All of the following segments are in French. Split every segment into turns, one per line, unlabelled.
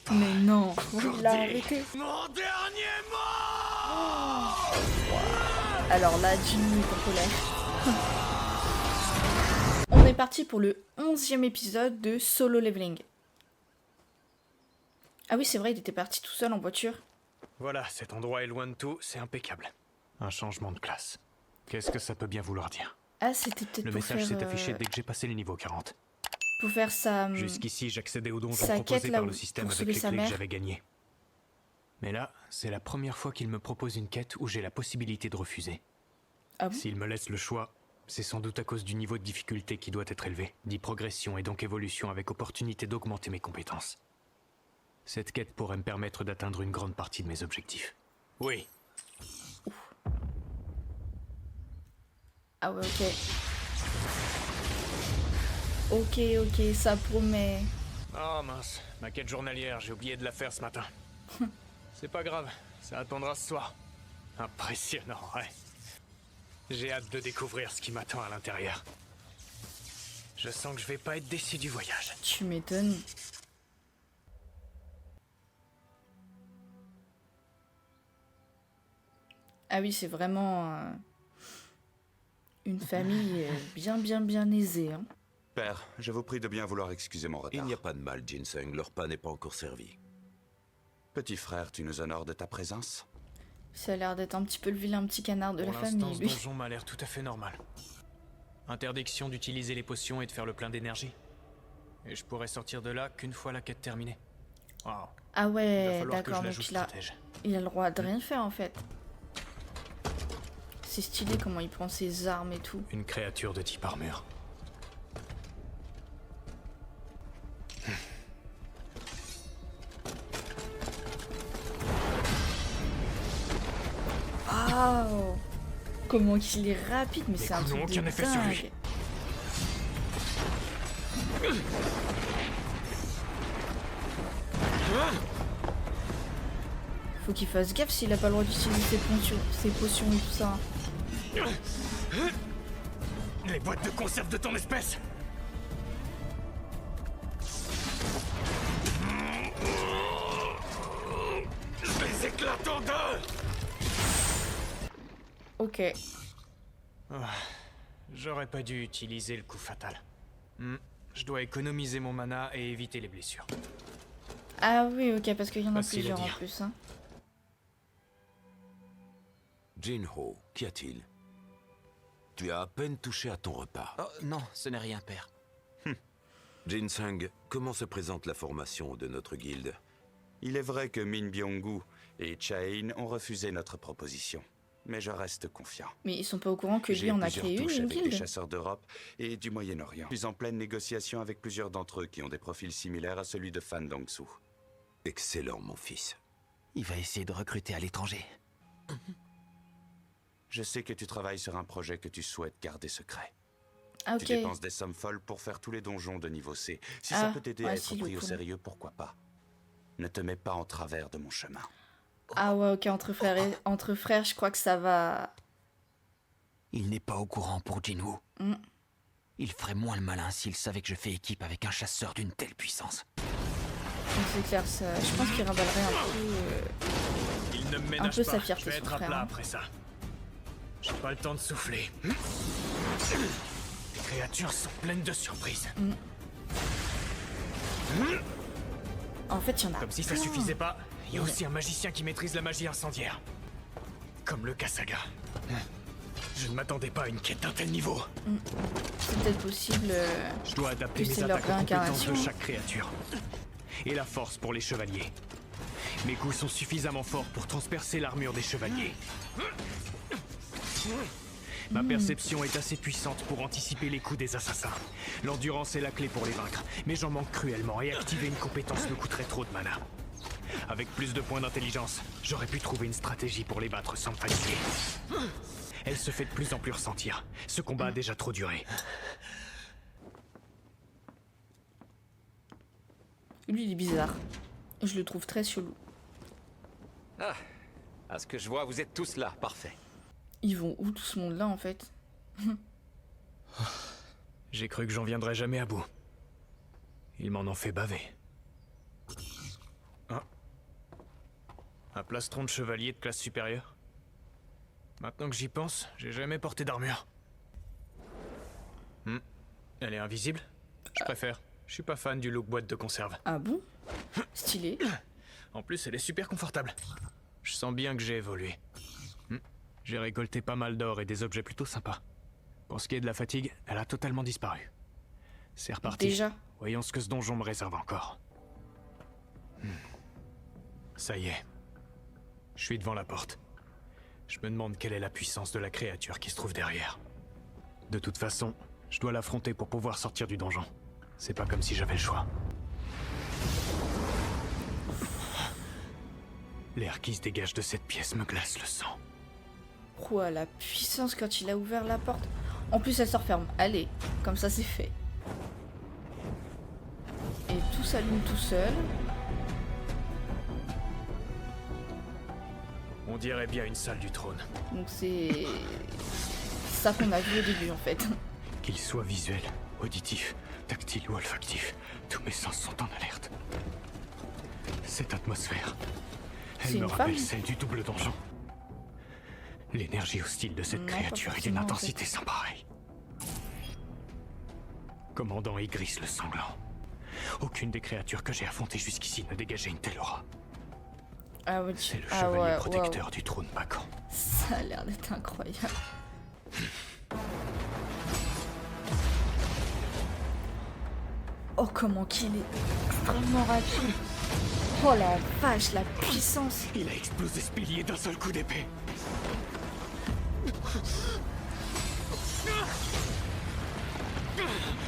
pas.
Mais non,
Cordy,
il l'a arrêté.
mon dernier mot.
Alors là, Jimmy est en colère. On est parti pour le 11e épisode de Solo Leveling. Ah oui, c'est vrai, il était parti tout seul en voiture.
Voilà, cet endroit est loin de tout, c'est impeccable. Un changement de classe. Qu'est-ce que ça peut bien vouloir dire?
Ah, c'était peut-être
Le
pour
message
faire...
s'est affiché dès que j'ai passé le niveau 40.
Pour faire sa...
Jusqu'ici, j'accédais au donjon
sa
proposé
quête, là,
par le système
pour
avec
sauver
les
sa
clés que
mère.
j'avais gagnées. Mais là, c'est la première fois qu'il me propose une quête où j'ai la possibilité de refuser.
Ah bon?
S'il me laisse le choix, c'est sans doute à cause du niveau de difficulté qui doit être élevé, dit progression et donc évolution avec opportunité d'augmenter mes compétences. Cette quête pourrait me permettre d'atteindre une grande partie de mes objectifs. Oui.
Ah ouais, ok. Ok, ça promet.
Oh mince, ma quête journalière, j'ai oublié de la faire ce matin. C'est pas grave, ça attendra ce soir. Impressionnant, ouais. J'ai hâte de découvrir ce qui m'attend à l'intérieur. Je sens que je vais pas être déçu du voyage.
Tu m'étonnes. Ah oui, c'est vraiment une famille bien aisée. Hein.
Père, je vous prie de bien vouloir excuser mon retard.
Il n'y a pas de mal, Ginseng, leur repas n'est pas encore servi.
Petit frère, tu nous honores de ta présence?
Ça a l'air d'être un petit peu le vilain petit canard de
Pour
la
l'instant,
famille,
ce
lui.
donjon m'a l'air tout à fait normal. Interdiction d'utiliser les potions et de faire le plein d'énergie. Et je pourrais sortir de là qu'une fois la quête terminée. Wow.
Ah
Il va
ouais,
falloir que je
d'accord,
la
donc
joue
il a
stratège.
le droit de rien faire en fait. C'est stylé comment il prend ses armes et tout.
Une créature de type armure.
Waouh! Comment il est rapide, mais c'est un
coups
truc
n'ont
de
aucun effet sur lui.
dingue. Faut qu'il fasse gaffe s'il a pas le droit d'utiliser ses potions et tout ça.
Les boîtes de conserve de ton espèce! Je les éclate en deux!
Ok.
J'aurais pas dû utiliser le coup fatal. Je dois économiser mon mana et éviter les blessures.
Ah oui, ok, parce qu'il y en a
Facile à
plusieurs en
dire.
plus. Hein.
Jinho, qu'y a-t-il? Tu as à peine touché à ton repas.
Oh, non, ce n'est rien, père.
Ginseng, comment se présente la formation de notre guilde?
Il est vrai que Min Byung-gu et Chain ont refusé notre proposition. Mais je reste confiant.
Mais ils sont pas au courant que
J'ai
lui en a
plusieurs
créé
touches
une
avec des
guilde.
chasseurs d'Europe et du Moyen-Orient. Je suis en pleine négociation avec plusieurs d'entre eux qui ont des profils similaires à celui de Fan Dong-soo.
Excellent, mon fils.
Il va essayer de recruter à l'étranger.
Je sais que tu travailles sur un projet que tu souhaites garder secret.
Ah
Tu
ok.
dépenses des sommes folles pour faire tous les donjons de niveau C. Si ça
Ah,
peut t'aider
ouais,
à être
si,
pris
le
au
coup.
sérieux, pourquoi pas? Ne te mets pas en travers de mon chemin.
Ah ouais, ok, entre frères, je crois que ça va...
Il n'est pas au courant pour Jinwoo.
Mm.
Il ferait moins le malin s'il savait que je fais équipe avec un chasseur d'une telle puissance.
Donc c'est clair, ça... je pense qu'il ravallerait un peu...
Il ne me
Un
ménage
peu
pas.
sa fierté,
Je vais
son
être à
frère,
plat
hein.
après ça. J'ai pas le temps de souffler. Les créatures sont pleines de surprises.
En fait, il y en a
Comme si ça
plein.
suffisait pas, il y a aussi un magicien qui maîtrise la magie incendiaire. Comme le Kasaga. Je ne m'attendais pas à une quête d'un tel niveau.
C'est peut-être possible...
Je dois adapter
Que
mes
c'est leur
attaques aux compétences
réincarnation.
de chaque créature. Et la force pour les chevaliers. Mes coups sont suffisamment forts pour transpercer l'armure des chevaliers. Ma perception est assez puissante pour anticiper les coups des assassins. L'endurance est la clé pour les vaincre, mais j'en manque cruellement et activer une compétence me coûterait trop de mana. Avec plus de points d'intelligence, j'aurais pu trouver une stratégie pour les battre sans me fatiguer. Elle se fait de plus en plus ressentir. Ce combat a déjà trop duré.
Lui, il est bizarre. Je le trouve très chelou.
Ah, à ce que je vois, vous êtes tous là, parfait.
Ils vont où tout ce monde-là, en fait?
J'ai cru que j'en viendrais jamais à bout. Ils m'en ont fait baver. Un plastron de chevalier de classe supérieure. Maintenant que j'y pense, j'ai jamais porté d'armure. Elle est invisible? Je préfère. Je suis pas fan du look boîte de conserve.
Ah bon? Stylé.
En plus, elle est super confortable. Je sens bien que j'ai évolué. J'ai récolté pas mal d'or et des objets plutôt sympas. Pour ce qui est de la fatigue, elle a totalement disparu. C'est reparti.
Déjà?
Voyons ce que ce donjon me réserve encore. Ça y est. Je suis devant la porte. Je me demande quelle est la puissance de la créature qui se trouve derrière. De toute façon, je dois l'affronter pour pouvoir sortir du donjon. C'est pas comme si j'avais le choix. L'air qui se dégage de cette pièce me glace le sang.
Ouah, la puissance quand il a ouvert la porte. En plus, elle se referme. Allez, comme ça, c'est fait. Et tout s'allume tout seul.
On dirait bien une salle du trône.
Donc c'est ça qu'on a vu au début en fait.
Qu'il soit visuel, auditif, tactile ou olfactif, tous mes sens sont en alerte. Cette atmosphère,
C'est
elle me
une
rappelle
femme
celle du double donjon. L'énergie hostile de cette
Non, pas
créature est d'une
forcément, en
intensité sans pareil. Commandant Ygriss le sanglant. Aucune des créatures que j'ai affrontées jusqu'ici ne dégageait une telle aura.
Ah ouais,
C'est le chevalier
ouais,
protecteur
waouh.
du trône vacant.
Ça a l'air d'être incroyable. Oh comment qu'il est extrêmement rapide. Oh la vache, la puissance.
Il a explosé ce pilier d'un seul coup d'épée.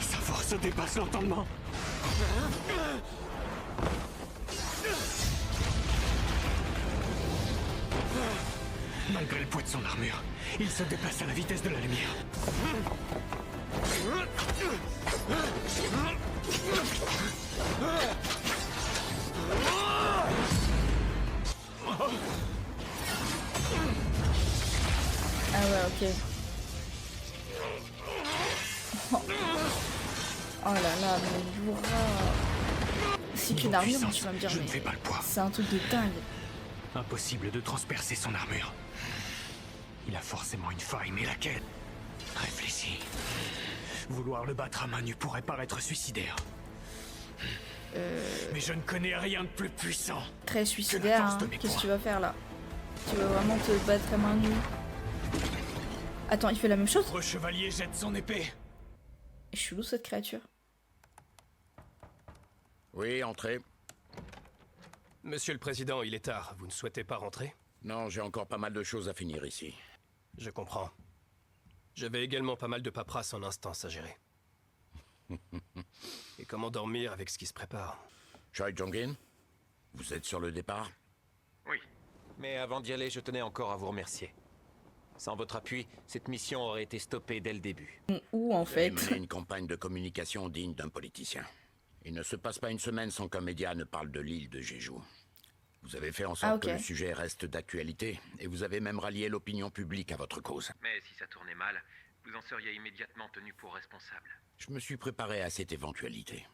Sa force dépasse l'entendement. Malgré le poids de son armure, il se déplace à la vitesse de la lumière.
Ah ouais, ok. Oh, oh là là, mais Yura. C'est qu'une
Niveau
armure,
puissance,
tu vas me dire,
je ne
mais
fais pas le poids.
c'est un truc de dingue.
Impossible de transpercer son armure. Il a forcément une faille, mais laquelle? Réfléchis. Vouloir le battre à main nue pourrait paraître suicidaire. Mais je ne connais rien de plus puissant.
Très suicidaire,
force
hein.
de mes
Qu'est-ce que
poings.
tu vas faire là? Tu vas vraiment te battre à main nue? Attends, il fait la même chose?
Le chevalier jette son épée.
Je suis chelou cette créature.
Oui, entrez.
Monsieur le Président, il est tard. Vous ne souhaitez pas rentrer?
Non, j'ai encore pas mal de choses à finir ici.
Je comprends. J'avais également pas mal de paperasse en instance à gérer. Et comment dormir avec ce qui se prépare?
Choi Jong-in, vous êtes sur le départ?
Oui. Mais avant d'y aller, je tenais encore à vous remercier. Sans votre appui, cette mission aurait été stoppée dès le début.
Où en
Vous avez
fait?
mené une campagne de communication digne d'un politicien. Il ne se passe pas une semaine sans qu'un média ne parle de l'île de Jeju. Vous avez fait en sorte
Ah, ok.
que le sujet reste d'actualité, et vous avez même rallié l'opinion publique à votre cause.
Mais si ça tournait mal, vous en seriez immédiatement tenu pour responsable.
Je me suis préparé à cette éventualité.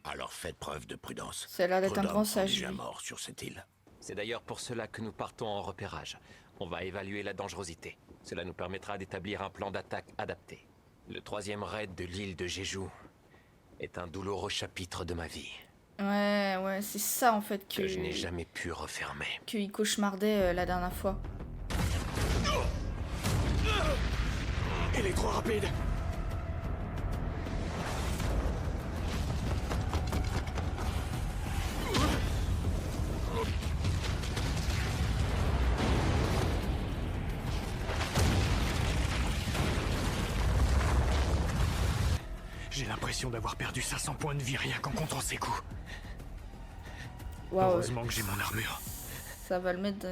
Alors faites preuve de prudence.
Ça a l'air d'être
Trop
un
d'hommes
grand
sont
sage,
déjà
lui.
morts sur cette île.
C'est d'ailleurs pour cela que nous partons en repérage. On va évaluer la dangerosité. Cela nous permettra d'établir un plan d'attaque adapté. Le 3e raid de l'île de Jeju est un douloureux chapitre de ma vie
Ouais, c'est ça en fait
que je n'ai jamais pu refermer.
qu'il cauchemardait la dernière fois.
Elle est trop rapide. J'ai l'impression d'avoir perdu 500 points de vie rien qu'en comptant ses coups.
Waouh,
Heureusement que j'ai mon armure.
ça va le mettre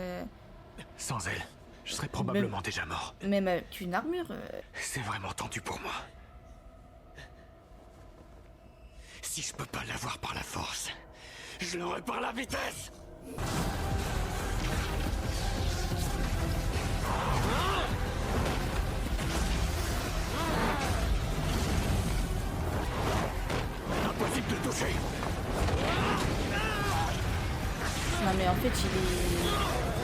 Sans elle, je serais probablement déjà mort.
même avec une armure.
C'est vraiment tendu pour moi. Si je peux pas l'avoir par la force, je l'aurai par la vitesse. Impossible de le toucher.
Non mais en fait il est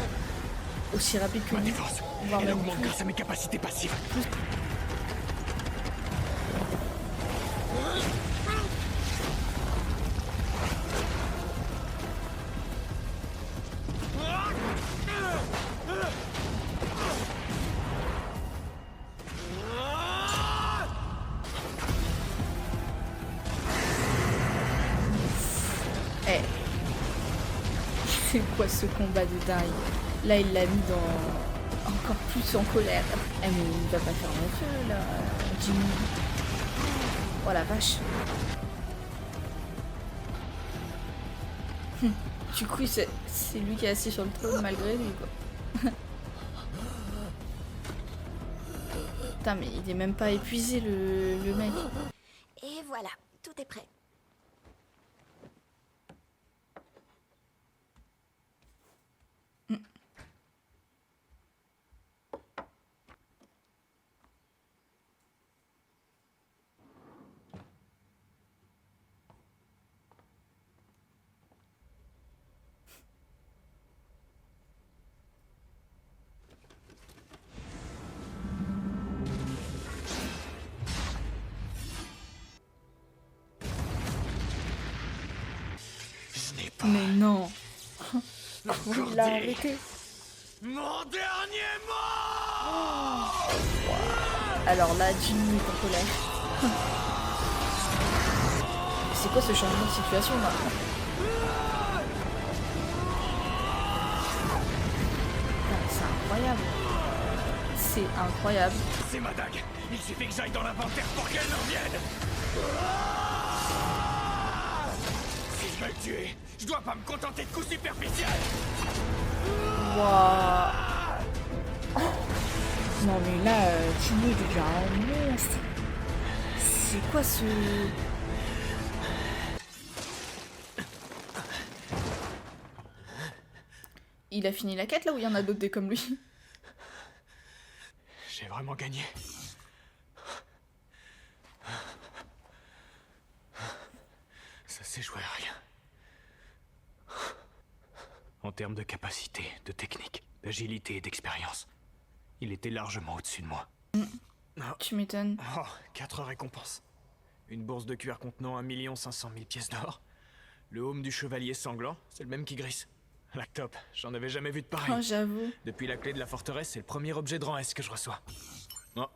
aussi rapide que
Ma
nous,
défense,
voire
elle
même
augmente
plus.
grâce à mes capacités passives.
Eh. C'est quoi ce combat de dingue? Là, il l'a mis dans... encore plus en colère. Eh mais il va pas faire mon feu, là, Jimmy. Oh la vache. Du coup, c'est lui qui est assis sur le trône malgré lui, quoi. Putain, mais il est même pas épuisé, le mec.
Et voilà, tout est prêt.
Je n'ai pas
Mais non.
encore
Il l'a
dit
arrêté.
mon dernier mot.
Alors là, Jimmy est en colère. C'est quoi ce changement de situation là? Putain, c'est incroyable. C'est incroyable.
C'est ma dague. Il suffit que j'aille dans l'inventaire pour qu'elle me revienne. Si je veux le tuer, je dois pas me contenter de coups superficiels.
Waouh. Non mais là, Jimmy devient un monstre. C'est quoi ce... Il a fini la quête là ou il y en a d'autres des comme lui?
J'ai vraiment gagné. Ça s'est joué à rien. En termes de capacité, de technique, d'agilité et d'expérience, il était largement au-dessus de moi.
Tu m'étonnes.
Oh, 4 récompenses. Une bourse de cuir contenant 1 500 000 pièces d'or. Le haume du chevalier sanglant, c'est le même qui Gris. La top, j'en avais jamais vu de pareil.
Oh, j'avoue.
Depuis la clé de la forteresse, c'est le premier objet de rang S que je reçois. Oh,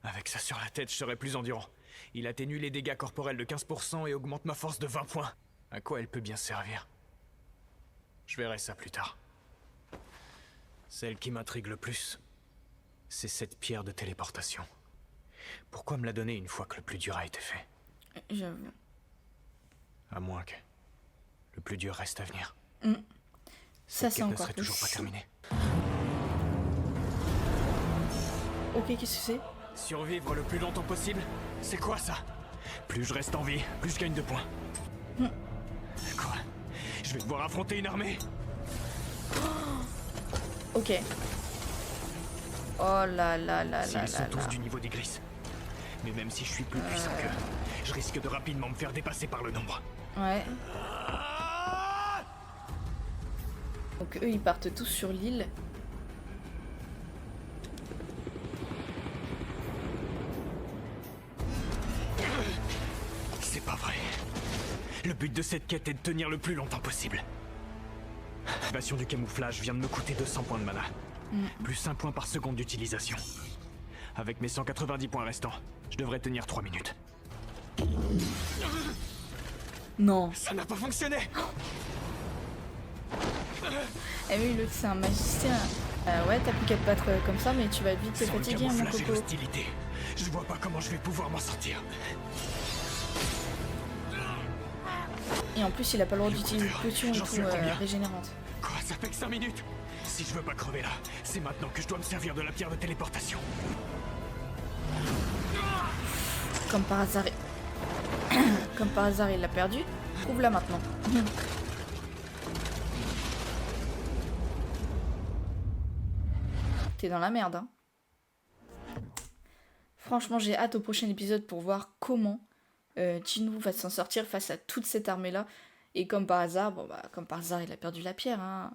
avec ça sur la tête, je serai plus endurant. Il atténue les dégâts corporels de 15% et augmente ma force de 20 points. À quoi elle peut bien servir? Je verrai ça plus tard. Celle qui m'intrigue le plus, c'est cette pierre de téléportation. Pourquoi me la donner une fois que le plus dur a été fait?
J'avoue.
À moins que le plus dur reste à venir.
Ça,
Cette
c'est
quête ne
encore
serait
plus
toujours pas
chaud.
terminée.
Ok, qu'est-ce que c'est?
Survivre le plus longtemps possible, c'est quoi ça? Plus je reste en vie, plus je gagne de points. Quoi? Je vais devoir affronter une armée?
Ok. Oh là là là
S'ils
là
sont
là
tous
là.
du niveau des Gris. Mais même si je suis plus puissant qu'eux, je risque de rapidement me faire dépasser par le nombre.
Ouais. Donc eux, ils partent tous sur l'île.
C'est pas vrai. Le but de cette quête est de tenir le plus longtemps possible. L'activation du camouflage vient de me coûter 200 points de mana. Plus 1 point par seconde d'utilisation. Avec mes 190 points restants, je devrais tenir 3 minutes.
Non.
Ça n'a pas fonctionné!
Eh oui, l'autre, c'est un magicien. Ouais, t'as plus qu'à te battre comme ça, mais tu vas vite te
Sans le
fatiguer, mon
camouflage et
coco.
l'hostilité, je vois pas comment je vais pouvoir m'en sortir.
Et en plus, il a pas le droit d'utiliser de potions et
J'en
tout
suis à combien
régénérantes.
Quoi, ça fait que 5 minutes? Si je veux pas crever là, c'est maintenant que je dois me servir de la pierre de téléportation.
Comme par hasard. Comme par hasard, il l'a perdu. Trouve-la maintenant. T'es dans la merde, hein. Franchement, j'ai hâte au prochain épisode pour voir comment Jinwoo va s'en sortir face à toute cette armée-là. Et comme par hasard, bon bah, comme par hasard, il a perdu la pierre, hein.